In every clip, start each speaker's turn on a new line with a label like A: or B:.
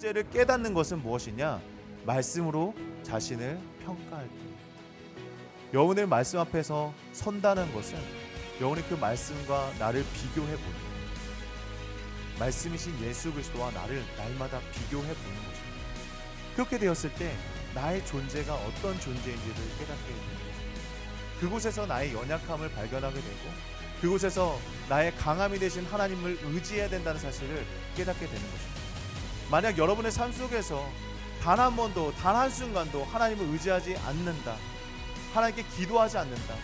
A: 존재를 깨닫는 것은 무엇이냐? 말씀으로 자신을 평가할 때, 여러분의 말씀 앞에서 선다는 것은 여러분이 그 말씀과 나를 비교해 보는 거예요. 말씀이신 예수 그리스도와 나를 날마다 비교해 보는 것입니다. 그렇게 되었을 때 나의 존재가 어떤 존재인지를 깨닫게 되는 것입니다. 그곳에서 나의 연약함을 발견하게 되고 그곳에서 나의 강함이 되신 하나님을 의지해야 된다는 사실을 깨닫게 되는 것입니다. 만약 여러분의 삶 속에서 단 한 번도, 단 한순간도 하나님을 의지하지 않는다, 하나님께 기도하지 않는다,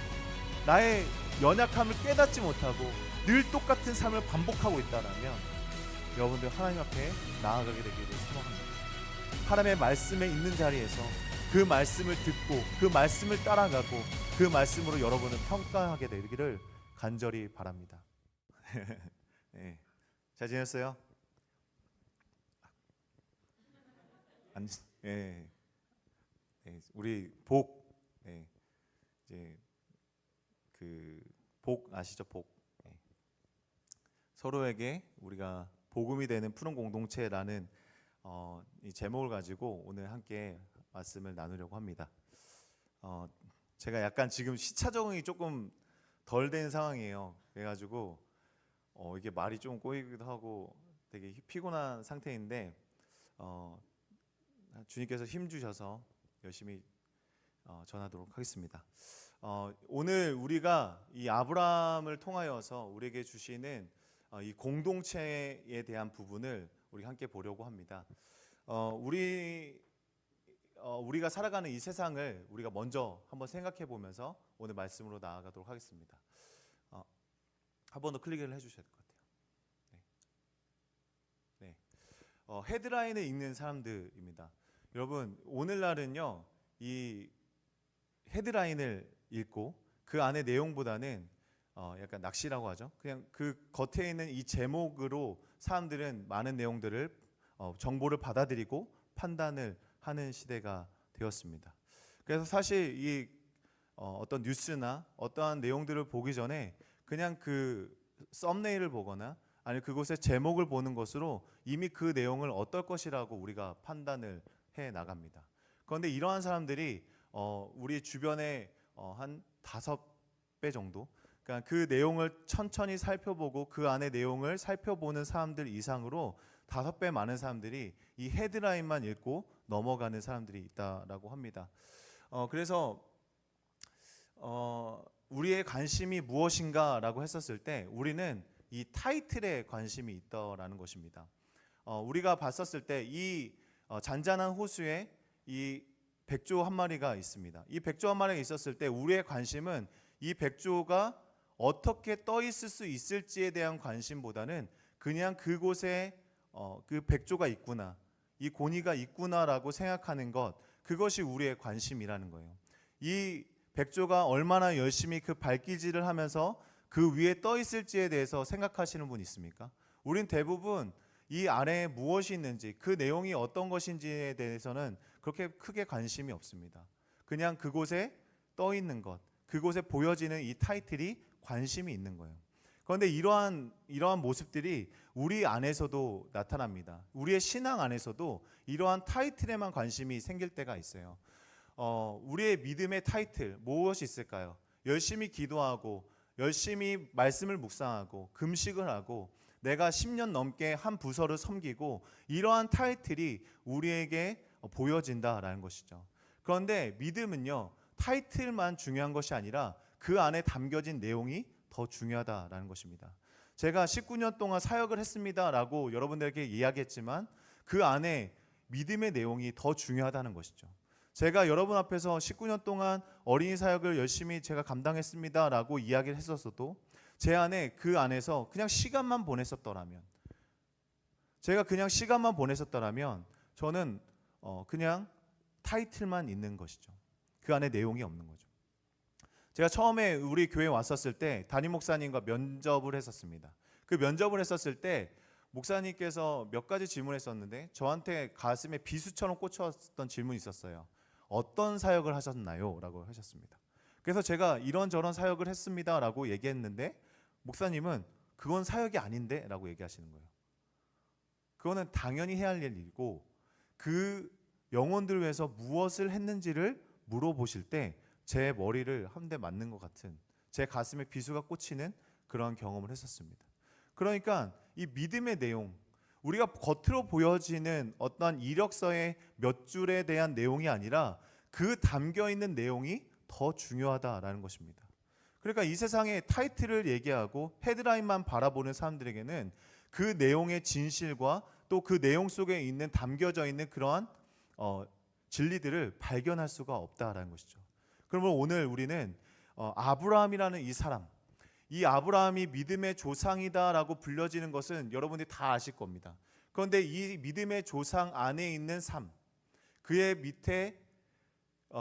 A: 나의 연약함을 깨닫지 못하고 늘 똑같은 삶을 반복하고 있다면 여러분들 하나님 앞에 나아가게 되기를 소망합니다. 하나님의 말씀에 있는 자리에서 그 말씀을 듣고 그 말씀을 따라가고 그 말씀으로 여러분은 평가하게 되기를 간절히 바랍니다. 네. 잘 지냈어요? 네. 네. 우리 복, 네. 이제 그 복 아시죠? 복. 네. 서로에게 우리가 복음이 되는 푸른 공동체라는 이 제목을 가지고 오늘 함께 말씀을 나누려고 합니다. 제가 약간 지금 시차 적응이 조금 덜 된 상황이에요. 그래가지고 이게 말이 좀 꼬이기도 하고 되게 피곤한 상태인데 주님께서 힘 주셔서 열심히 전하도록 하겠습니다. 오늘 우리가 이 아브라함을 통하여서 우리에게 주시는 이 공동체에 대한 부분을 우리 함께 보려고 합니다. 우리가 살아가는 이 세상을 우리가 먼저 한번 생각해 보면서 오늘 말씀으로 나아가도록 하겠습니다. 한 번 더 클릭을 해주셔야 될 것 같아요. 네. 헤드라인을 읽는 사람들입니다. 여러분, 오늘날은요 이 헤드라인을 읽고 그 안의 내용보다는 약간 낚시라고 하죠. 그냥 그 겉에 있는 이 제목으로 사람들은 많은 내용들을 정보를 받아들이고 판단을 하는 시대가 되었습니다. 그래서 사실 이 어떤 뉴스나 어떠한 내용들을 보기 전에 그냥 그 썸네일을 보거나 아니면 그곳의 제목을 보는 것으로 이미 그 내용을 어떨 것이라고 우리가 판단을 해 나갑니다. 그런데 이러한 사람들이 우리 주변에 한 5배 정도, 그러니까 그 내용을 천천히 살펴보고 그 안의 내용을 살펴보는 사람들 이상으로 5배 많은 사람들이 이 헤드라인만 읽고 넘어가는 사람들이 있다라고 합니다. 그래서 우리의 관심이 무엇인가라고 했었을 때 우리는 이 타이틀에 관심이 있다라는 것입니다. 우리가 봤었을 때 이 잔잔한 호수에 이 백조 한 마리가 있습니다. 이 백조 한 마리가 있었을 때 우리의 관심은 이 백조가 어떻게 떠 있을 수 있을지에 대한 관심보다는 그냥 그곳에 그 백조가 있구나, 이 고니가 있구나라고 생각하는 것, 그것이 우리의 관심이라는 거예요. 이 백조가 얼마나 열심히 그 발길질을 하면서 그 위에 떠 있을지에 대해서 생각하시는 분 있습니까? 우린 대부분 이 아래에 무엇이 있는지, 그 내용이 어떤 것인지에 대해서는 그렇게 크게 관심이 없습니다. 그냥 그곳에 떠 있는 것, 그곳에 보여지는 이 타이틀이 관심이 있는 거예요. 그런데 이러한 모습들이 우리 안에서도 나타납니다. 우리의 신앙 안에서도 이러한 타이틀에만 관심이 생길 때가 있어요. 우리의 믿음의 타이틀 무엇이 있을까요? 열심히 기도하고 열심히 말씀을 묵상하고 금식을 하고 내가 10년 넘게 한 부서를 섬기고, 이러한 타이틀이 우리에게 보여진다라는 것이죠. 그런데 믿음은요, 타이틀만 중요한 것이 아니라 그 안에 담겨진 내용이 더 중요하다라는 것입니다. 제가 19년 동안 사역을 했습니다라고 여러분들에게 이야기했지만 그 안에 믿음의 내용이 더 중요하다는 것이죠. 제가 여러분 앞에서 19년 동안 어린이 사역을 열심히 제가 감당했습니다라고 이야기를 했었어도 제 안에 그 안에서 그냥 시간만 보냈었더라면, 제가 그냥 시간만 보냈었더라면 저는 그냥 타이틀만 있는 것이죠. 그 안에 내용이 없는 거죠. 제가 처음에 우리 교회에 왔었을 때 담임 목사님과 면접을 했었습니다. 그 면접을 했었을 때 목사님께서 몇 가지 질문을 했었는데 저한테 가슴에 비수처럼 꽂혔던 질문이 있었어요. 어떤 사역을 하셨나요? 라고 하셨습니다. 그래서 제가 이런저런 사역을 했습니다 라고 얘기했는데 목사님은 그건 사역이 아닌데 라고 얘기하시는 거예요. 그거는 당연히 해야 할 일이고 그 영혼들을 위해서 무엇을 했는지를 물어보실 때 제 머리를 한 대 맞는 것 같은, 제 가슴에 비수가 꽂히는 그런 경험을 했었습니다. 그러니까 이 믿음의 내용, 우리가 겉으로 보여지는 어떤 이력서의 몇 줄에 대한 내용이 아니라 그 담겨 있는 내용이 더 중요하다라는 것입니다. 그러니까 이 세상에 타이틀을 얘기하고 헤드라인만 바라보는 사람들에게는 그 내용의 진실과 또 그 내용 속에 있는 담겨져 있는 그러한 진리들을 발견할 수가 없다라는 것이죠. 그러면 오늘 우리는 아브라함이라는 이 사람, 이 아브라함이 믿음의 조상이다라고 불려지는 것은 여러분들이 다 아실 겁니다. 그런데 이 믿음의 조상 안에 있는 삶, 그의 밑에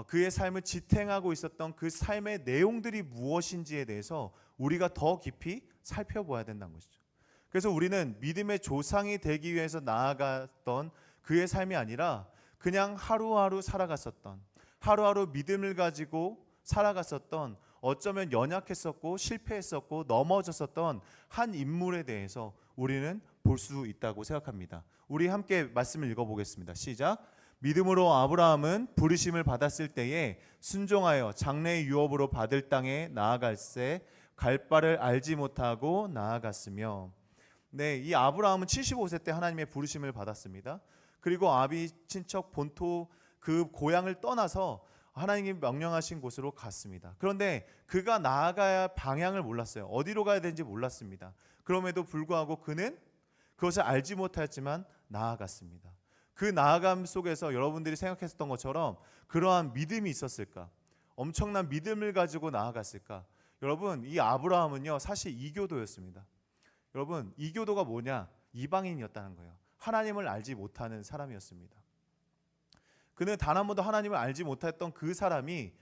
A: 그의 삶을 지탱하고 있었던 그 삶의 내용들이 무엇인지에 대해서 우리가 더 깊이 살펴봐야 된다는 것이죠. 그래서 우리는 믿음의 조상이 되기 위해서 나아갔던 그의 삶이 아니라 그냥 하루하루 살아갔었던, 하루하루 믿음을 가지고 살아갔었던, 어쩌면 연약했었고 실패했었고 넘어졌었던 한 인물에 대해서 우리는 볼 수 있다고 생각합니다. 우리 함께 말씀을 읽어보겠습니다. 시작. 믿음으로 아브라함은 부르심을 받았을 때에 순종하여 장래의 유업으로 받을 땅에 나아갈새 갈 바를 알지 못하고 나아갔으며. 네, 이 아브라함은 75세 때 하나님의 부르심을 받았습니다. 그리고 아비 친척 본토 그 고향을 떠나서 하나님이 명령하신 곳으로 갔습니다. 그런데 그가 나아가야 할 방향을 몰랐어요. 어디로 가야 되는지 몰랐습니다. 그럼에도 불구하고 그는 그것을 알지 못하였지만 나아갔습니다. 그 나아감 속에서 여러분들이 생각했었던 것처럼 그러한 믿음이 있었을까? 엄청난 믿음을 가지고 나아갔을까? 여러분, 이 아브라함은요 사실 이교도였습니다. 여러분, 이교도가 뭐냐? 이방인이었다는 거예요. 하나님을 알지 못하는 사람이었습니다. 그는 단 한 번도 하나님을 알지 못했던 그 사람이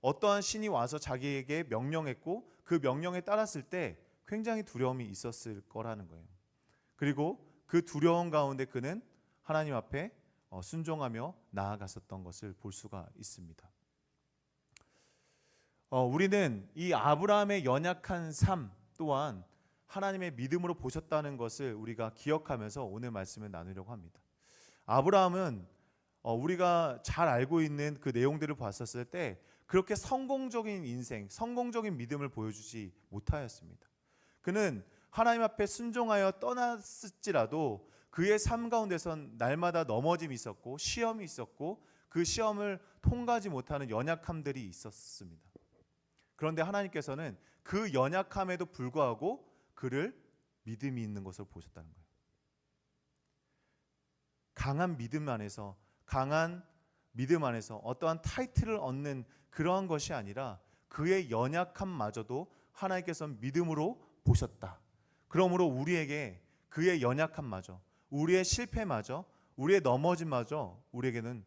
A: 어떠한 신이 와서 자기에게 명령했고 그 명령에 따랐을 때 굉장히 두려움이 있었을 거라는 거예요. 그리고 그 두려움 가운데 그는 하나님 앞에 순종하며 나아갔었던 것을 볼 수가 있습니다. 우리는 이 아브라함의 연약한 삶 또한 하나님의 믿음으로 보셨다는 것을 우리가 기억하면서 오늘 말씀을 나누려고 합니다. 아브라함은 우리가 잘 알고 있는 그 내용들을 봤었을 때 그렇게 성공적인 인생, 성공적인 믿음을 보여주지 못하였습니다. 그는 하나님 앞에 순종하여 떠났을지라도 그의 삶 가운데선 날마다 넘어짐이 있었고 시험이 있었고 그 시험을 통과하지 못하는 연약함들이 있었습니다. 그런데 하나님께서는 그 연약함에도 불구하고 그를 믿음이 있는 것을 보셨다는 거예요. 강한 믿음 안에서 어떠한 타이틀을 얻는 그러한 것이 아니라 그의 연약함마저도 하나님께서는 믿음으로 보셨다. 그러므로 우리에게 그의 연약함마저, 우리의 실패마저, 우리의 넘어짐마저 우리에게는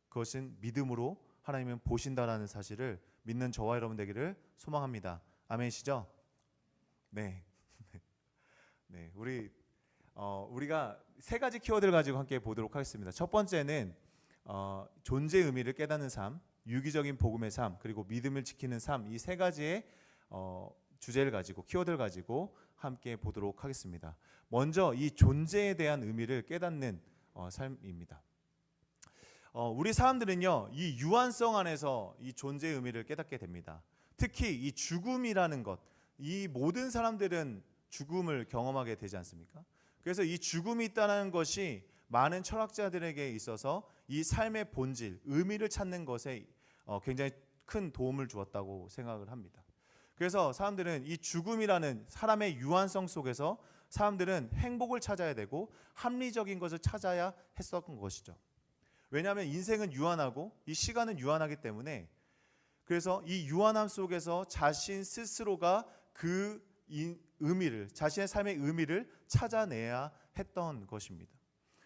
A: 그것은 믿음으로 하나님은 보신다라는 사실을 믿는 저와 여러분 되기를 소망합니다. 아멘이시죠? 네. 네, 우리가 세 가지 키워드를 가지고 함께 보도록 하겠습니다. 첫 번째는 존재의 의미를 깨닫는 삶, 유기적인 복음의 삶, 그리고 믿음을 지키는 삶, 이 세 가지의 주제를 가지고 키워드를 가지고 함께 보도록 하겠습니다. 먼저 이 존재에 대한 의미를 깨닫는 삶입니다. 우리 사람들은요 이 유한성 안에서 이 존재의 의미를 깨닫게 됩니다. 특히 이 죽음이라는 것, 이 모든 사람들은 죽음을 경험하게 되지 않습니까? 그래서 이 죽음이 있다는 것이 많은 철학자들에게 있어서 이 삶의 본질, 의미를 찾는 것에 굉장히 큰 도움을 주었다고 생각을 합니다. 그래서 사람들은 이 죽음이라는 사람의 유한성 속에서 사람들은 행복을 찾아야 되고 합리적인 것을 찾아야 했었던 것이죠. 왜냐하면 인생은 유한하고 이 시간은 유한하기 때문에, 그래서 이 유한함 속에서 자신 스스로가 그 의미를, 자신의 삶의 의미를 찾아내야 했던 것입니다.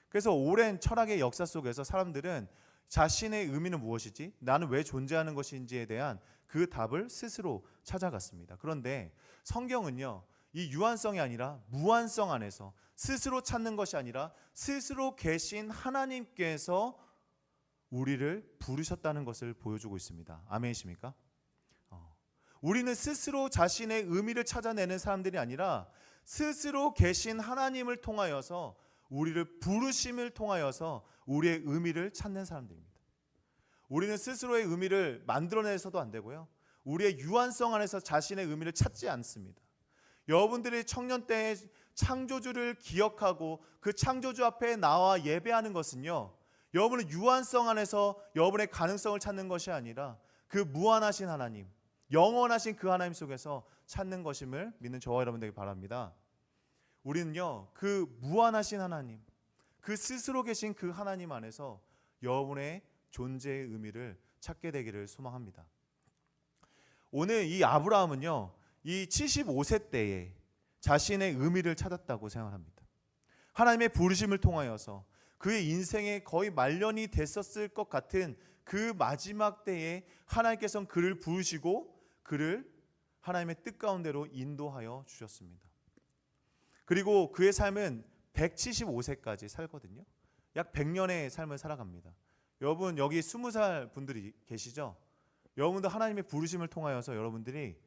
A: 그래서 오랜 철학의 역사 속에서 사람들은 자신의 의미는 무엇이지? 나는 왜 존재하는 것인지에 대한 그 답을 스스로 찾아갔습니다. 그런데 성경은요, 이 유한성이 아니라 무한성 안에서 스스로 찾는 것이 아니라 스스로 계신 하나님께서 우리를 부르셨다는 것을 보여주고 있습니다. 아멘이십니까? 우리는 스스로 자신의 의미를 찾아내는 사람들이 아니라 스스로 계신 하나님을 통하여서 우리를 부르심을 통하여서 우리의 의미를 찾는 사람들입니다. 우리는 스스로의 의미를 만들어내서도 안 되고요. 우리의 유한성 안에서 자신의 의미를 찾지 않습니다. 여러분들이 청년 때의 창조주를 기억하고 그 창조주 앞에 나와 예배하는 것은요, 여러분의 유한성 안에서 여러분의 가능성을 찾는 것이 아니라 그 무한하신 하나님, 영원하신 그 하나님 속에서 찾는 것임을 믿는 저와 여러분 되길 바랍니다. 우리는요, 그 무한하신 하나님, 그 스스로 계신 그 하나님 안에서 여러분의 존재의 의미를 찾게 되기를 소망합니다. 오늘 이 아브라함은요, 이 75세 때에 자신의 의미를 찾았다고 생각합니다. 하나님의 부르심을 통하여서 그의 인생에 거의 말년이 됐었을 것 같은 그 마지막 때에 하나님께서는 그를 부르시고 그를 하나님의 뜻 가운데로 인도하여 주셨습니다. 그리고 그의 삶은 175세까지 살거든요. 약 100년의 삶을 살아갑니다. 여러분 여기 20살 분들이 계시죠? 여러분들 하나님의 부르심을 통하여서 여러분들이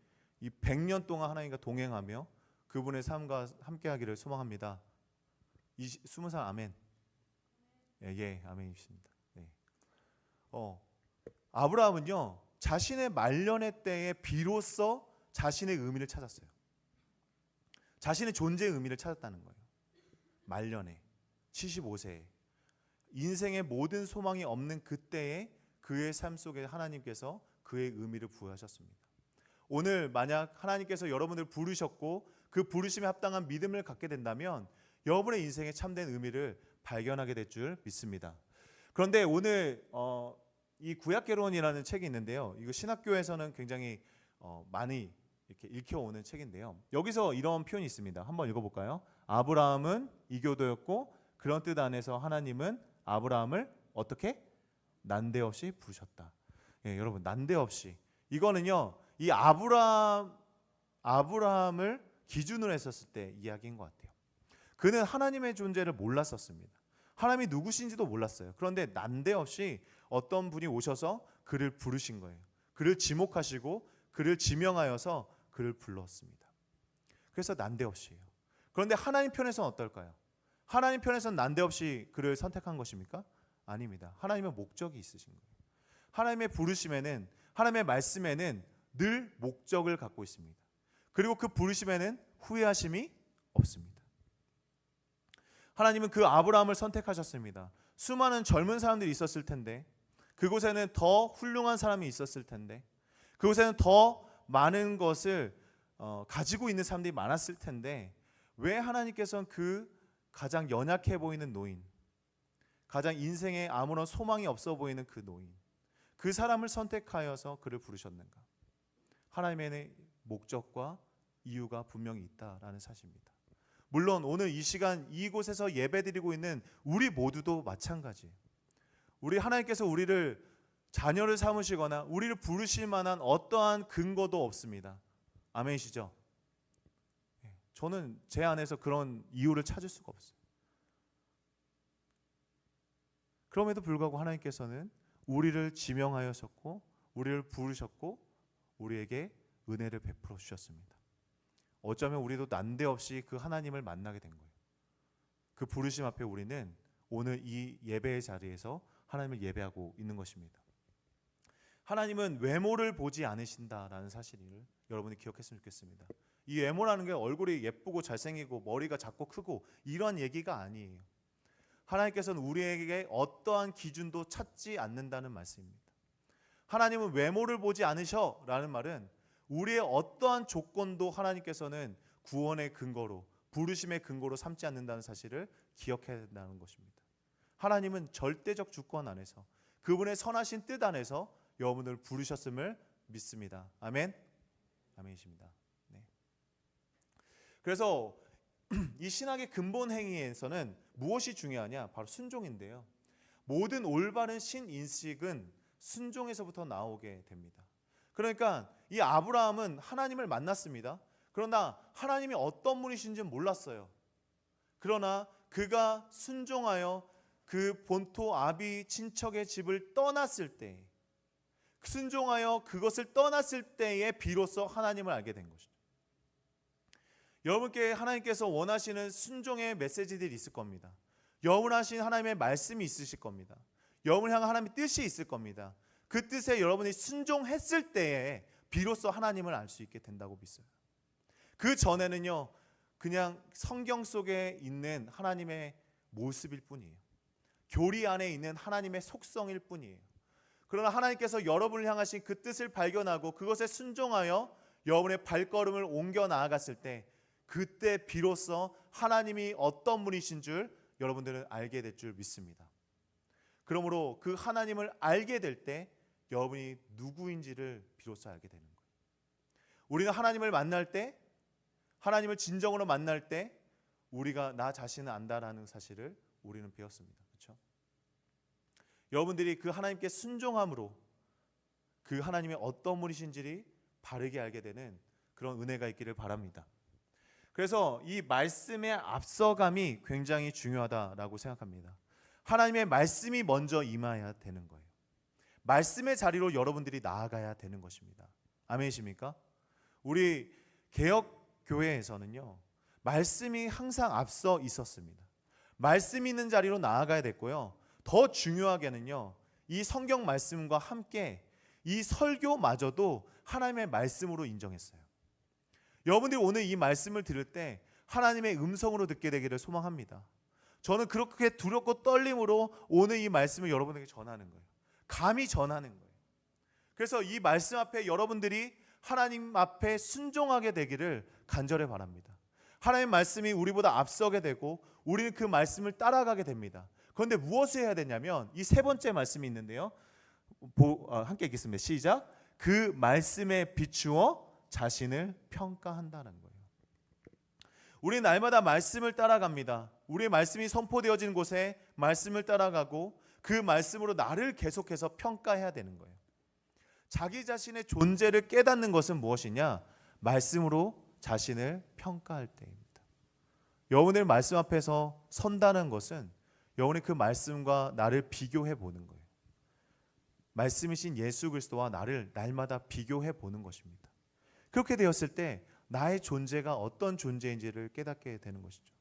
A: 이 100년 동안 하나님과 동행하며 그분의 삶과 함께하기를 소망합니다. 20살 아멘. 예, 아멘이십니다. 네. 아브라함은요, 자신의 말년의 때에 비로소 자신의 의미를 찾았어요. 자신의 존재의 의미를 찾았다는 거예요. 말년에 75세에 인생의 모든 소망이 없는 그때에 그의 삶 속에 하나님께서 그의 의미를 부여하셨습니다. 오늘 만약 하나님께서 여러분을 부르셨고 그 부르심에 합당한 믿음을 갖게 된다면 여러분의 인생에 참된 의미를 발견하게 될 줄 믿습니다. 그런데 오늘 이 구약개론이라는 책이 있는데요. 이거 신학교에서는 굉장히 많이 이렇게 읽혀오는 책인데요. 여기서 이런 표현이 있습니다. 한번 읽어볼까요? 아브라함은 이교도였고 그런 뜻 안에서 하나님은 아브라함을 어떻게? 난데없이 부르셨다. 예, 여러분 난데없이. 이거는요, 이 아브라함을 기준으로 했었을 때 이야기인 것 같아요. 그는 하나님의 존재를 몰랐었습니다. 하나님이 누구신지도 몰랐어요. 그런데 난데없이 어떤 분이 오셔서 그를 부르신 거예요. 그를 지목하시고 그를 지명하여서 그를 불렀습니다. 그래서 난데없이예요. 그런데 하나님 편에서는 어떨까요? 하나님 편에서는 난데없이 그를 선택한 것입니까? 아닙니다. 하나님의 목적이 있으신 거예요. 하나님의 부르심에는, 하나님의 말씀에는 늘 목적을 갖고 있습니다. 그리고 그 부르심에는 후회하심이 없습니다. 하나님은 그 아브라함을 선택하셨습니다. 수많은 젊은 사람들이 있었을 텐데, 그곳에는 더 훌륭한 사람이 있었을 텐데, 그곳에는 더 많은 것을 가지고 있는 사람들이 많았을 텐데, 왜 하나님께서는 그 가장 연약해 보이는 노인, 가장 인생에 아무런 소망이 없어 보이는 그 노인, 그 사람을 선택하여서 그를 부르셨는가? 하나님의 목적과 이유가 분명히 있다라는 사실입니다. 물론 오늘 이 시간 이곳에서 예배드리고 있는 우리 모두도 마찬가지예요. 우리 하나님께서 우리를 자녀를 삼으시거나 우리를 부르실 만한 어떠한 근거도 없습니다. 아멘이시죠? 저는 제 안에서 그런 이유를 찾을 수가 없어요. 그럼에도 불구하고 하나님께서는 우리를 지명하셨고 우리를 부르셨고 우리에게 은혜를 베풀어 주셨습니다. 어쩌면 우리도 난데없이 그 하나님을 만나게 된 거예요. 그 부르심 앞에 우리는 오늘 이 예배의 자리에서 하나님을 예배하고 있는 것입니다. 하나님은 외모를 보지 않으신다라는 사실을 여러분이 기억했으면 좋겠습니다. 이 외모라는 게 얼굴이 예쁘고 잘생기고 머리가 작고 크고 이런 얘기가 아니에요. 하나님께서는 우리에게 어떠한 기준도 찾지 않는다는 말씀입니다. 하나님은 외모를 보지 않으셔라는 말은 우리의 어떠한 조건도 하나님께서는 구원의 근거로, 부르심의 근거로 삼지 않는다는 사실을 기억해야 된다는 것입니다. 하나님은 절대적 주권 안에서 그분의 선하신 뜻 안에서 여러분을 부르셨음을 믿습니다. 아멘. 아멘이십니다. 네. 그래서 이 신학의 근본 행위에서는 무엇이 중요하냐? 바로 순종인데요. 모든 올바른 신인식은 순종에서부터 나오게 됩니다. 그러니까 이 아브라함은 하나님을 만났습니다. 그러나 하나님이 어떤 분이신지 몰랐어요. 그러나 그가 순종하여 그 본토 아비 친척의 집을 떠났을 때, 순종하여 그것을 떠났을 때에 비로소 하나님을 알게 된 것이죠. 여러분께 하나님께서 원하시는 순종의 메시지들이 있을 겁니다. 영원하신 하나님의 말씀이 있으실 겁니다. 여러분을 향한 하나님의 뜻이 있을 겁니다. 그 뜻에 여러분이 순종했을 때에 비로소 하나님을 알 수 있게 된다고 믿어요. 그 전에는요, 그냥 성경 속에 있는 하나님의 모습일 뿐이에요. 교리 안에 있는 하나님의 속성일 뿐이에요. 그러나 하나님께서 여러분을 향하신 그 뜻을 발견하고 그것에 순종하여 여러분의 발걸음을 옮겨 나아갔을 때, 그때 비로소 하나님이 어떤 분이신 줄 여러분들은 알게 될 줄 믿습니다. 그러므로 그 하나님을 알게 될 때 여러분이 누구인지를 비로소 알게 되는 거예요. 우리는 하나님을 만날 때, 하나님을 진정으로 만날 때 우리가 나 자신을 안다라는 사실을 우리는 배웠습니다. 그렇죠? 여러분들이 그 하나님께 순종함으로 그 하나님의 어떤 분이신지를 바르게 알게 되는 그런 은혜가 있기를 바랍니다. 그래서 이 말씀의 앞서감이 굉장히 중요하다라고 생각합니다. 하나님의 말씀이 먼저 임해야 되는 거예요. 말씀의 자리로 여러분들이 나아가야 되는 것입니다. 아멘이십니까? 우리 개혁교회에서는요, 말씀이 항상 앞서 있었습니다. 말씀 있는 자리로 나아가야 됐고요, 더 중요하게는요, 이 성경 말씀과 함께 이 설교마저도 하나님의 말씀으로 인정했어요. 여러분들이 오늘 이 말씀을 들을 때 하나님의 음성으로 듣게 되기를 소망합니다. 저는 그렇게 두렵고 떨림으로 오늘 이 말씀을 여러분에게 전하는 거예요. 감히 전하는 거예요. 그래서 이 말씀 앞에 여러분들이 하나님 앞에 순종하게 되기를 간절히 바랍니다. 하나님의 말씀이 우리보다 앞서게 되고 우리는 그 말씀을 따라가게 됩니다. 그런데 무엇을 해야 되냐면 이 세 번째 말씀이 있는데요, 함께 읽겠습니다. 시작. 그 말씀에 비추어 자신을 평가한다는 거예요. 우리 날마다 말씀을 따라갑니다. 우리의 말씀이 선포되어진 곳에 말씀을 따라가고 그 말씀으로 나를 계속해서 평가해야 되는 거예요. 자기 자신의 존재를 깨닫는 것은 무엇이냐? 말씀으로 자신을 평가할 때입니다. 여러분의 말씀 앞에서 선다는 것은 여러분이 그 말씀과 나를 비교해 보는 거예요. 말씀이신 예수 그리스도와 나를 날마다 비교해 보는 것입니다. 그렇게 되었을 때 나의 존재가 어떤 존재인지를 깨닫게 되는 것이죠.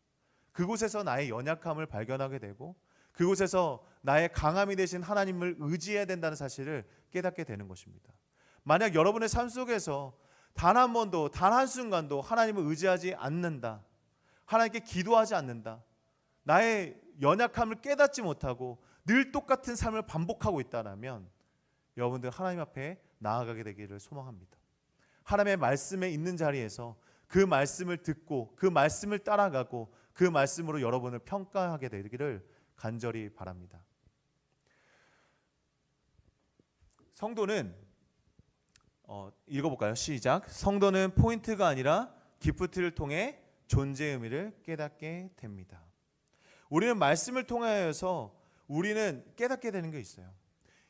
A: 그곳에서 나의 연약함을 발견하게 되고 그곳에서 나의 강함이 되신 하나님을 의지해야 된다는 사실을 깨닫게 되는 것입니다. 만약 여러분의 삶 속에서 단 한 번도, 단 한순간도 하나님을 의지하지 않는다, 하나님께 기도하지 않는다, 나의 연약함을 깨닫지 못하고 늘 똑같은 삶을 반복하고 있다면 여러분들 하나님 앞에 나아가게 되기를 소망합니다. 하나님의 말씀에 있는 자리에서 그 말씀을 듣고 그 말씀을 따라가고 그 말씀으로 여러분을 평가하게 되기를 간절히 바랍니다. 성도는 읽어볼까요? 시작. 성도는 포인트가 아니라 기프트를 통해 존재의 의미를 깨닫게 됩니다. 우리는 말씀을 통하여서 우리는 깨닫게 되는 게 있어요.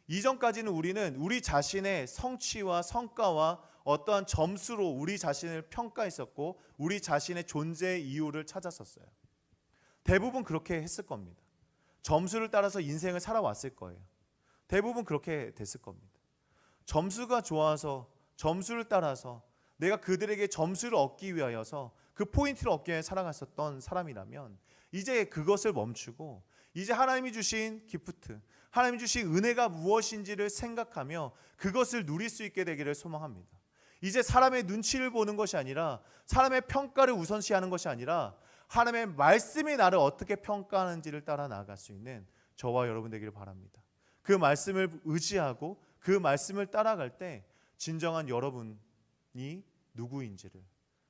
A: 이전까지는 우리는 우리 자신의 성취와 성과와 어떠한 점수로 우리 자신을 평가했었고 우리 자신의 존재의 이유를 찾았었어요. 대부분 그렇게 했을 겁니다. 점수를 따라서 인생을 살아왔을 거예요. 대부분 그렇게 됐을 겁니다. 점수가 좋아서 점수를 따라서 내가 그들에게 점수를 얻기 위하여서 그 포인트를 얻기 위해 살아갔었던 사람이라면 이제 그것을 멈추고 이제 하나님이 주신 기프트, 하나님이 주신 은혜가 무엇인지를 생각하며 그것을 누릴 수 있게 되기를 소망합니다. 이제 사람의 눈치를 보는 것이 아니라 사람의 평가를 우선시하는 것이 아니라 하나님의 말씀이 나를 어떻게 평가하는지를 따라 나아갈 수 있는 저와 여러분 되기를 바랍니다. 그 말씀을 의지하고 그 말씀을 따라갈 때 진정한 여러분이 누구인지를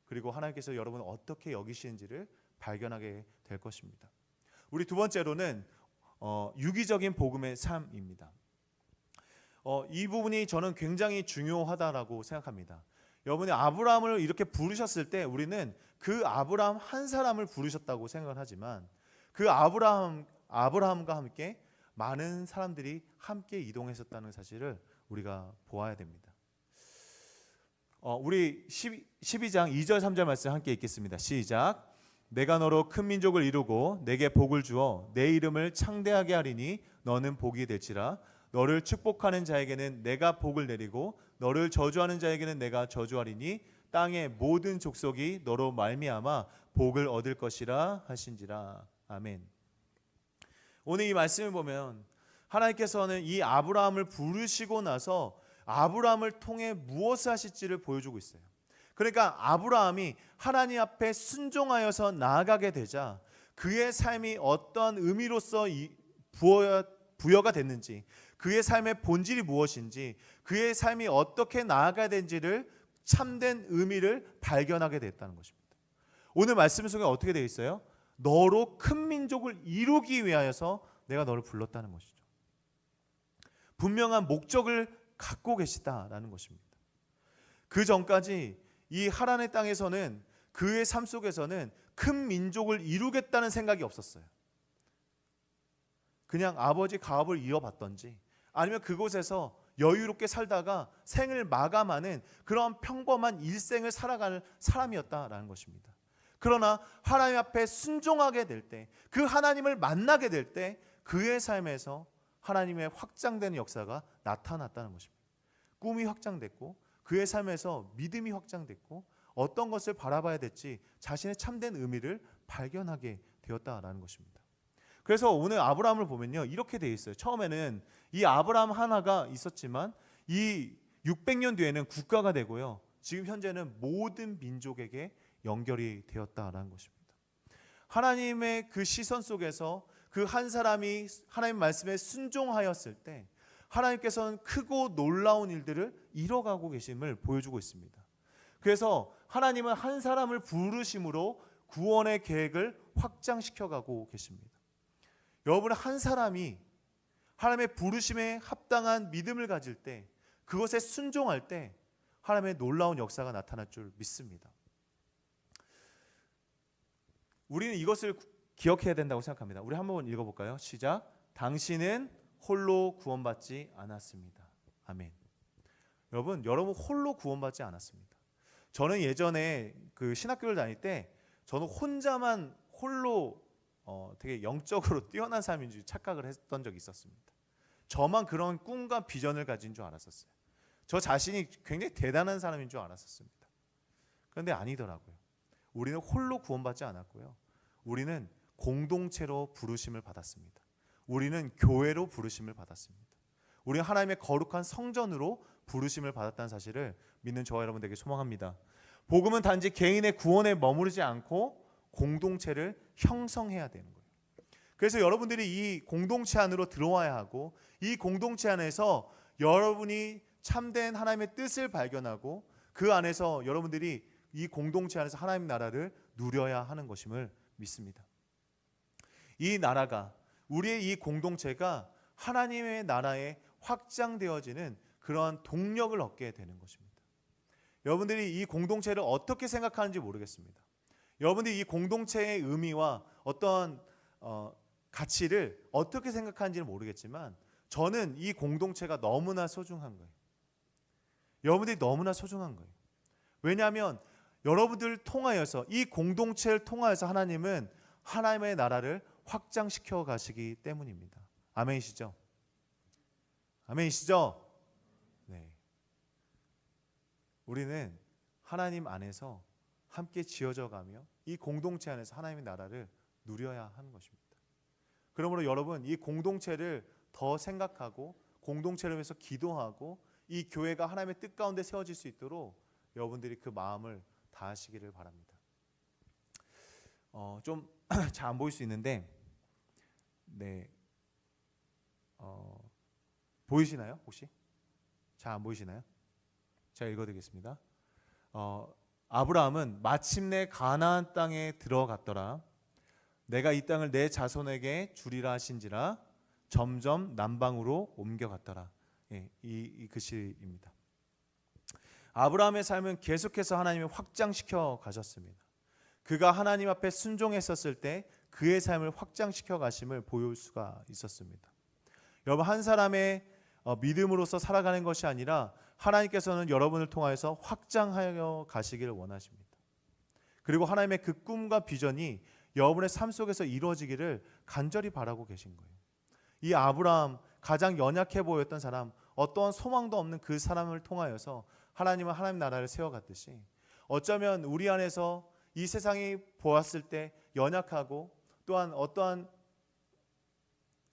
A: 그리고 하나님께서 여러분을 어떻게 여기시는지를 발견하게 될 것입니다. 우리 두 번째로는 유기적인 복음의 삶입니다. 이 부분이 저는 굉장히 중요하다라고 생각합니다. 여러분이 아브라함을 이렇게 부르셨을 때 우리는 그 아브라함 한 사람을 부르셨다고 생각을 하지만 그 아브라함과 함께 많은 사람들이 함께 이동했었다는 사실을 우리가 보아야 됩니다. 우리 12장 2절 3절 말씀 함께 읽겠습니다. 시작. 내가 너로 큰 민족을 이루고 내게 복을 주어 내 이름을 창대하게 하리니 너는 복이 될지라. 너를 축복하는 자에게는 내가 복을 내리고 너를 저주하는 자에게는 내가 저주하리니 땅의 모든 족속이 너로 말미암아 복을 얻을 것이라 하신지라. 아멘. 오늘 이 말씀을 보면 하나님께서는 이 아브라함을 부르시고 나서 아브라함을 통해 무엇을 하실지를 보여주고 있어요. 그러니까 아브라함이 하나님 앞에 순종하여서 나아가게 되자 그의 삶이 어떠한 의미로서 부여가 됐는지, 그의 삶의 본질이 무엇인지, 그의 삶이 어떻게 나아가야 되는지를 참된 의미를 발견하게 됐다는 것입니다. 오늘 말씀 속에 어떻게 되어 있어요? 너로 큰 민족을 이루기 위하여서 내가 너를 불렀다는 것이죠. 분명한 목적을 갖고 계시다라는 것입니다. 그 전까지 이 하란의 땅에서는 그의 삶 속에서는 큰 민족을 이루겠다는 생각이 없었어요. 그냥 아버지 가업을 이어받던지 아니면 그곳에서 여유롭게 살다가 생을 마감하는 그런 평범한 일생을 살아가는 사람이었다라는 것입니다. 그러나 하나님 앞에 순종하게 될 때, 그 하나님을 만나게 될 때 그의 삶에서 하나님의 확장되는 역사가 나타났다는 것입니다. 꿈이 확장됐고 그의 삶에서 믿음이 확장됐고 어떤 것을 바라봐야 될지 자신의 참된 의미를 발견하게 되었다라는 것입니다. 그래서 오늘 아브라함을 보면요, 이렇게 되어 있어요. 처음에는 이 아브라함 하나가 있었지만 이 600년 뒤에는 국가가 되고요, 지금 현재는 모든 민족에게 연결이 되었다라는 것입니다. 하나님의 그 시선 속에서 그 한 사람이 하나님 말씀에 순종하였을 때 하나님께서는 크고 놀라운 일들을 이뤄가고 계심을 보여주고 있습니다. 그래서 하나님은 한 사람을 부르심으로 구원의 계획을 확장시켜가고 계십니다. 여러분, 한 사람이 하나님의 부르심에 합당한 믿음을 가질 때, 그것에 순종할 때 하나님의 놀라운 역사가 나타날 줄 믿습니다. 우리는 이것을 기억해야 된다고 생각합니다. 우리 한번 읽어볼까요? 시작. 당신은 홀로 구원받지 않았습니다. 아멘. 여러분 홀로 구원받지 않았습니다. 저는 예전에 그 신학교를 다닐 때 저는 혼자만 홀로 되게 영적으로 뛰어난 사람인 줄 착각을 했던 적이 있었습니다. 저만 그런 꿈과 비전을 가진 줄 알았었어요. 저 자신이 굉장히 대단한 사람인 줄 알았었습니다. 그런데 아니더라고요. 우리는 홀로 구원받지 않았고요, 우리는 공동체로 부르심을 받았습니다. 우리는 교회로 부르심을 받았습니다. 우리는 하나님의 거룩한 성전으로 부르심을 받았다는 사실을 믿는 저와 여러분들에게 소망합니다. 복음은 단지 개인의 구원에 머무르지 않고 공동체를 형성해야 되는 거예요. 그래서 여러분들이 이 공동체 안으로 들어와야 하고, 이 공동체 안에서 여러분이 참된 하나님의 뜻을 발견하고 그 안에서 여러분들이 이 공동체 안에서 하나님 나라를 누려야 하는 것임을 믿습니다. 이 나라가, 우리의 이 공동체가 하나님의 나라에 확장되어지는 그러한 동력을 얻게 되는 것입니다. 여러분들이 이 공동체를 어떻게 생각하는지 모르겠습니다. 여러분들이 이 공동체의 의미와 어떤 가치를 어떻게 생각하는지는 모르겠지만 저는 이 공동체가 너무나 소중한 거예요. 여러분들이 너무나 소중한 거예요. 왜냐하면 여러분들을 통하여서, 이 공동체를 통하여서 하나님은 하나님의 나라를 확장시켜 가시기 때문입니다. 아멘이시죠? 아멘이시죠? 네. 우리는 하나님 안에서 함께 지어져 가며 이 공동체 안에서 하나님의 나라를 누려야 하는 것입니다. 그러므로 여러분, 이 공동체를 더 생각하고 공동체를 위해서 기도하고 이 교회가 하나님의 뜻 가운데 세워질 수 있도록 여러분들이 그 마음을 다하시기를 바랍니다. 좀 잘 안 보일 수 있는데, 네, 보이시나요? 혹시 잘 안 보이시나요? 제가 읽어드리겠습니다. 아브라함은 마침내 가나안 땅에 들어갔더라. 내가 이 땅을 내 자손에게 주리라 하신지라 점점 남방으로 옮겨갔더라. 예, 이 글씨입니다. 아브라함의 삶은 계속해서 하나님을 확장시켜 가셨습니다. 그가 하나님 앞에 순종했었을 때 그의 삶을 확장시켜 가심을 보일 수가 있었습니다. 여러분, 한 사람의 믿음으로서 살아가는 것이 아니라 하나님께서는 여러분을 통하여서 확장하여 가시기를 원하십니다. 그리고 하나님의 그 꿈과 비전이 여러분의 삶 속에서 이루어지기를 간절히 바라고 계신 거예요. 이 아브라함, 가장 연약해 보였던 사람, 어떠한 소망도 없는 그 사람을 통하여서 하나님은 하나님 나라를 세워갔듯이 어쩌면 우리 안에서 이 세상이 보았을 때 연약하고 또한 어떠한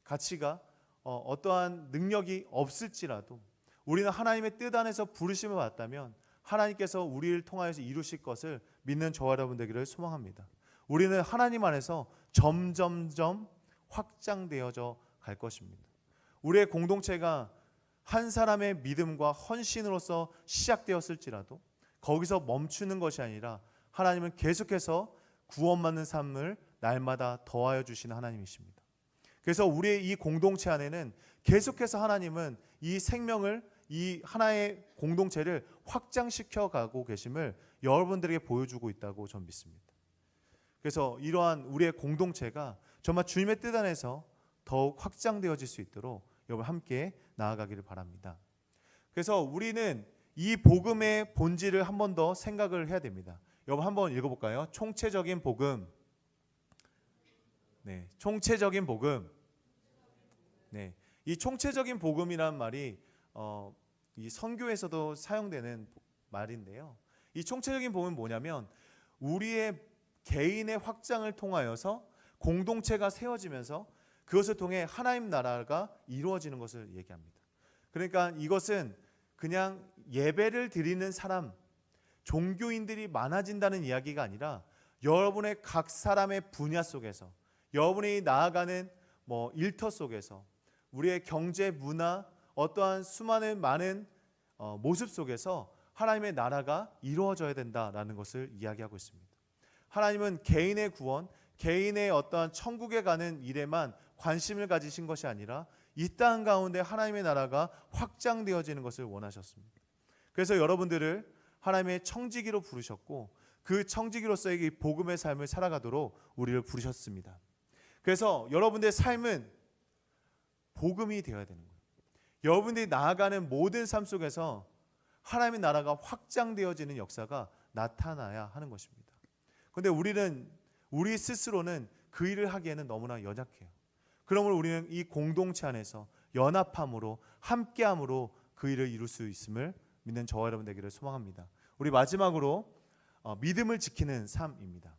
A: 가치가 어떠한 능력이 없을지라도 우리는 하나님의 뜻 안에서 부르심을 받았다면 하나님께서 우리를 통하여서 이루실 것을 믿는 저와 여러분 되기를 소망합니다. 우리는 하나님 안에서 점점점 확장되어져 갈 것입니다. 우리의 공동체가 한 사람의 믿음과 헌신으로서 시작되었을지라도 거기서 멈추는 것이 아니라 하나님은 계속해서 구원받는 삶을 날마다 더하여 주시는 하나님이십니다. 그래서 우리의 이 공동체 안에는 계속해서 하나님은 이 생명을, 이 하나의 공동체를 확장시켜 가고 계심을 여러분들에게 보여주고 있다고 저는 믿습니다. 그래서 이러한 우리의 공동체가 정말 주님의 뜻 안에서 더욱 확장되어질 수 있도록 여러분 함께 나아가기를 바랍니다. 그래서 우리는 이 복음의 본질을 한 번 더 생각을 해야 됩니다. 여러분 한번 읽어볼까요? 총체적인 복음. 네, 총체적인 복음. 네, 이 총체적인 복음이란 말이 이 선교에서도 사용되는 말인데요. 이 총체적인 복음은 뭐냐면 우리의 개인의 확장을 통하여서 공동체가 세워지면서 그것을 통해 하나님 나라가 이루어지는 것을 얘기합니다. 그러니까 이것은 그냥 예배를 드리는 사람, 종교인들이 많아진다는 이야기가 아니라 여러분의 각 사람의 분야 속에서, 여러분이 나아가는 일터 속에서, 우리의 경제, 문화, 어떠한 수많은 많은 모습 속에서 하나님의 나라가 이루어져야 된다라는 것을 이야기하고 있습니다. 하나님은 개인의 구원, 개인의 어떠한 천국에 가는 일에만 관심을 가지신 것이 아니라 이 땅 가운데 하나님의 나라가 확장되어지는 것을 원하셨습니다. 그래서 여러분들을 하나님의 청지기로 부르셨고 그 청지기로서의 이 복음의 삶을 살아가도록 우리를 부르셨습니다. 그래서 여러분들의 삶은 복음이 되어야 되는 거예요. 여러분들이 나아가는 모든 삶 속에서 하나님의 나라가 확장되어지는 역사가 나타나야 하는 것입니다. 그런데 우리 스스로는 그 일을 하기에는 너무나 연약해요. 그러므로 우리는 이 공동체 안에서 연합함으로 함께함으로 그 일을 이룰 수 있음을 믿는 저와 여러분 되기를 소망합니다. 우리 마지막으로 믿음을 지키는 삶입니다.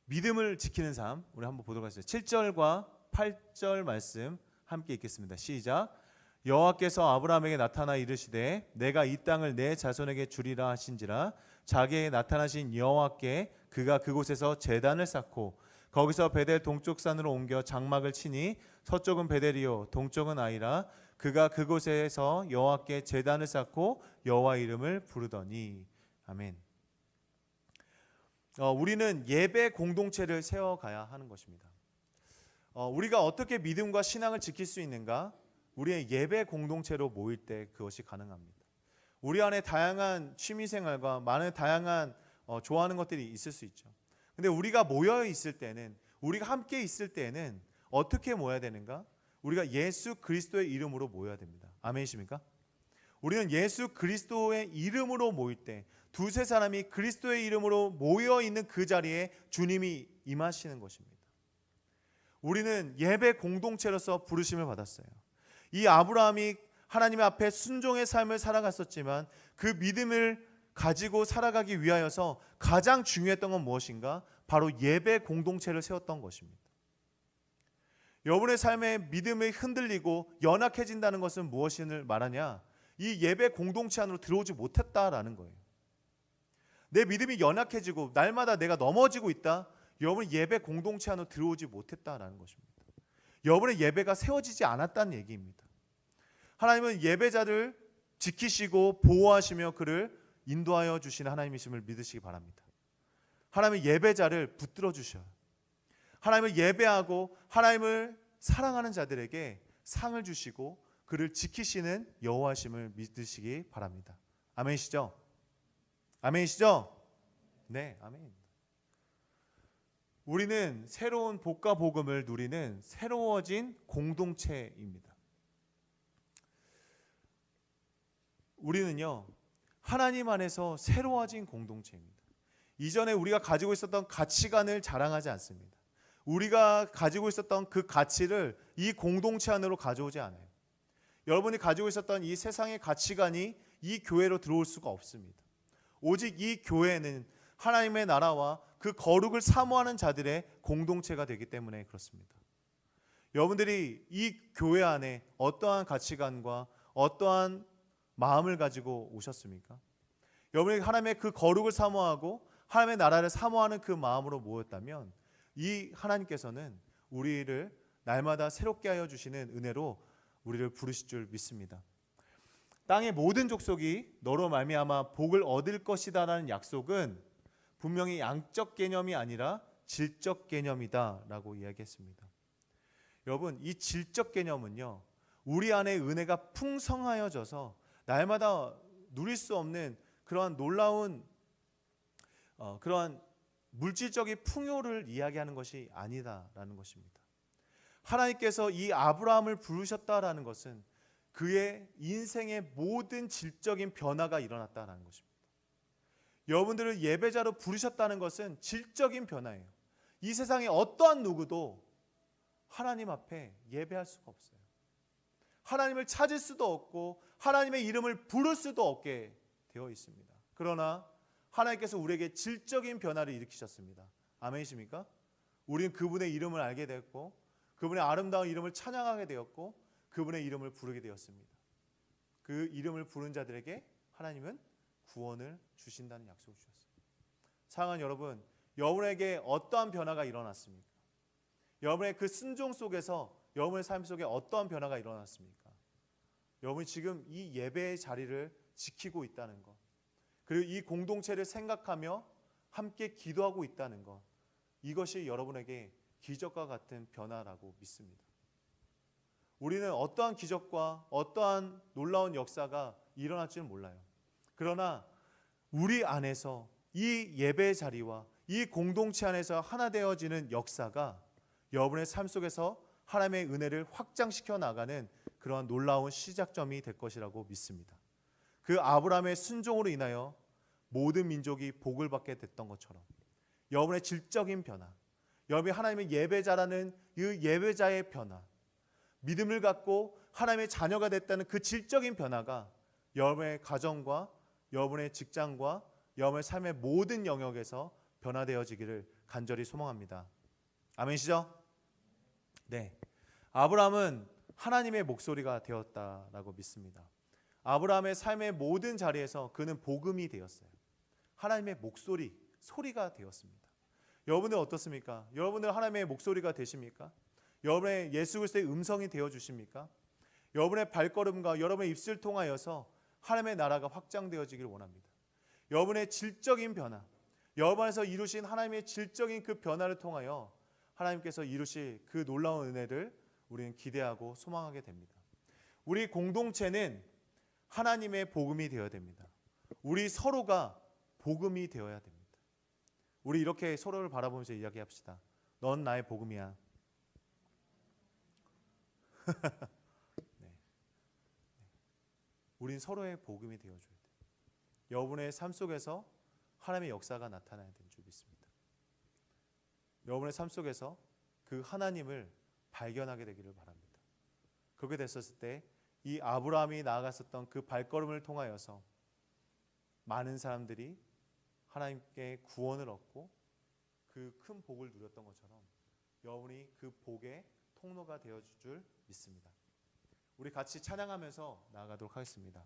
A: 믿음을 지키는 삶 우리 한번 보도록 하겠습니다. 7절과 8절 말씀 함께 읽겠습니다. 시작. 여호와께서 아브라함에게 나타나 이르시되 내가 이 땅을 내 자손에게 주리라 하신지라 자기에게 나타나신 여호와께 그가 그곳에서 제단을 쌓고 거기서 베델 동쪽 산으로 옮겨 장막을 치니 서쪽은 베델이요 동쪽은 아이라 그가 그곳에서 여호와께 제단을 쌓고 여호와 이름을 부르더니. 아멘. 우리는 예배 공동체를 세워가야 하는 것입니다. 우리가 어떻게 믿음과 신앙을 지킬 수 있는가? 우리의 예배 공동체로 모일 때 그것이 가능합니다. 우리 안에 다양한 취미생활과 많은 다양한 좋아하는 것들이 있을 수 있죠. 근데 우리가 모여 있을 때는, 우리가 함께 있을 때는 어떻게 모여야 되는가? 우리가 예수 그리스도의 이름으로 모여야 됩니다. 아멘이십니까? 우리는 예수 그리스도의 이름으로 모일 때 두세 사람이 그리스도의 이름으로 모여 있는 그 자리에 주님이 임하시는 것입니다. 우리는 예배 공동체로서 부르심을 받았어요. 이 아브라함이 하나님 앞에 순종의 삶을 살아갔었지만 그 믿음을 가지고 살아가기 위하여서 가장 중요했던 건 무엇인가? 바로 예배 공동체를 세웠던 것입니다. 여러분의 삶에 믿음이 흔들리고 연약해진다는 것은 무엇을 말하냐? 이 예배 공동체 안으로 들어오지 못했다라는 거예요. 내 믿음이 연약해지고 날마다 내가 넘어지고 있다. 여러분 예배 공동체 안으로 들어오지 못했다라는 것입니다. 여러분의 예배가 세워지지 않았다는 얘기입니다. 하나님은 예배자를 지키시고 보호하시며 그를 인도하여 주시는 하나님이심을 믿으시기 바랍니다. 하나님은 예배자를 붙들어 주셔요. 하나님을 예배하고 하나님을 사랑하는 자들에게 상을 주시고 그를 지키시는 여호와심을 믿으시기 바랍니다. 아멘이시죠? 아멘이시죠? 네, 아멘. 우리는 새로운 복과 복음을 누리는 새로워진 공동체입니다. 우리는요, 하나님 안에서 새로워진 공동체입니다. 이전에 우리가 가지고 있었던 가치관을 자랑하지 않습니다. 우리가 가지고 있었던 그 가치를 이 공동체 안으로 가져오지 않아요. 여러분이 가지고 있었던 이 세상의 가치관이 이 교회로 들어올 수가 없습니다. 오직 이 교회는 하나님의 나라와 그 거룩을 사모하는 자들의 공동체가 되기 때문에 그렇습니다. 여러분들이 이 교회 안에 어떠한 가치관과 어떠한 마음을 가지고 오셨습니까? 여러분이 하나님의 그 거룩을 사모하고 하나님의 나라를 사모하는 그 마음으로 모였다면 이 하나님께서는 우리를 날마다 새롭게 하여 주시는 은혜로 우리를 부르실 줄 믿습니다. 땅의 모든 족속이 너로 말미암아 복을 얻을 것이다라는 약속은 분명히 양적 개념이 아니라 질적 개념이다라고 이야기했습니다. 여러분, 이 질적 개념은요, 우리 안에 은혜가 풍성하여져서 날마다 누릴 수 없는 그러한 놀라운 그러한 물질적인 풍요를 이야기하는 것이 아니다라는 것입니다. 하나님께서 이 아브라함을 부르셨다라는 것은 그의 인생의 모든 질적인 변화가 일어났다라는 것입니다. 여러분들을 예배자로 부르셨다는 것은 질적인 변화예요. 이 세상에 어떠한 누구도 하나님 앞에 예배할 수가 없어요. 하나님을 찾을 수도 없고 하나님의 이름을 부를 수도 없게 되어 있습니다. 그러나 하나님께서 우리에게 질적인 변화를 일으키셨습니다. 아멘이십니까? 우리는 그분의 이름을 알게 되었고 그분의 아름다운 이름을 찬양하게 되었고 그분의 이름을 부르게 되었습니다. 그 이름을 부른 자들에게 하나님은 구원을 주신다는 약속을 주셨습니다. 사랑하는 여러분, 여러분에게 어떠한 변화가 일어났습니까? 여러분의 그 순종 속에서 여러분의 삶 속에 어떠한 변화가 일어났습니까? 여러분이 지금 이 예배의 자리를 지키고 있다는 것, 그리고 이 공동체를 생각하며 함께 기도하고 있다는 것, 이것이 여러분에게 기적과 같은 변화라고 믿습니다. 우리는 어떠한 기적과 어떠한 놀라운 역사가 일어날지는 몰라요. 그러나 우리 안에서 이 예배의 자리와 이 공동체 안에서 하나 되어지는 역사가 여러분의 삶 속에서 하나님의 은혜를 확장시켜 나가는 그러한 놀라운 시작점이 될 것이라고 믿습니다. 그 아브라함의 순종으로 인하여 모든 민족이 복을 받게 됐던 것처럼 여러분의 질적인 변화, 여러분이 하나님의 예배자라는 이 예배자의 변화, 믿음을 갖고 하나님의 자녀가 됐다는 그 질적인 변화가 여러분의 가정과 여러분의 직장과 여러분의 삶의 모든 영역에서 변화되어지기를 간절히 소망합니다. 아멘이시죠? 네, 아브라함은 하나님의 목소리가 되었다라고 믿습니다. 아브라함의 삶의 모든 자리에서 그는 복음이 되었어요. 하나님의 목소리, 소리가 되었습니다. 여러분들 어떻습니까? 여러분들 하나님의 목소리가 되십니까? 여러분의 예수 그리스도의 음성이 되어 주십니까? 여러분의 발걸음과 여러분의 입술 통하여서 하나님의 나라가 확장되어지기를 원합니다. 여러분의 질적인 변화, 여러분 안에서 이루신 하나님의 질적인 그 변화를 통하여 하나님께서 이루실 그 놀라운 은혜를 우리는 기대하고 소망하게 됩니다. 우리 공동체는 하나님의 복음이 되어야 됩니다. 우리 서로가 복음이 되어야 됩니다. 우리 이렇게 서로를 바라보면서 이야기합시다. 넌 나의 복음이야. 네. 우린 서로의 복음이 되어줘야 돼요. 여러분의 삶 속에서 하나님의 역사가 나타나야 되는 줄 믿습니다. 여러분의 삶 속에서 그 하나님을 발견하게 되기를 바랍니다. 그렇게 됐었을 때 이 아브라함이 나아갔었던 그 발걸음을 통하여서 많은 사람들이 하나님께 구원을 얻고 그 큰 복을 누렸던 것처럼 여러분이 그 복의 통로가 되어줄 줄 믿습니다. 우리 같이 찬양하면서 나아가도록 하겠습니다.